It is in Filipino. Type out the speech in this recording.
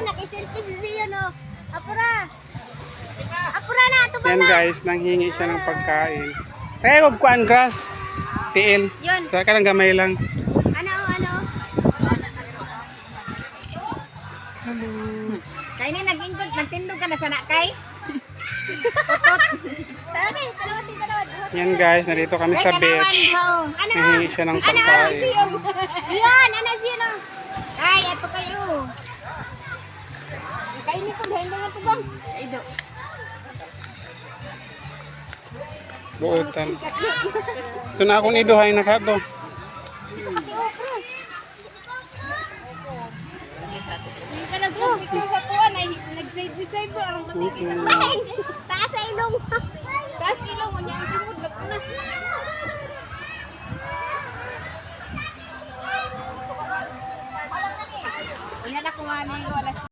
nakiselfie si Zio, no. Apura. Apura na, ito ba Yan na? guys, nanghingi siya ng pagkain. Eh, wag kuan grass. TL. Yun. Sa ka lang gamay lang. Ano? Kaya na nag-ingkod, magtindog ka na sa nakay. Dalawa. Yan guys, narito kami sa beach. Ano? Nanghingi siya ng pagkain. Yan, ano Zio, no. Ay, ato kayo. Kainin ko, dahil mga ito bang? Ido. Buotan. Ito na akong iduhay na kato. Hindi ka nag-picture sa tuwan, ay nag-save mo, arang patigil. Taas sa ilong. Tapos ilong mo niya, ang simod, ba't na? Inala ko nga na yung wala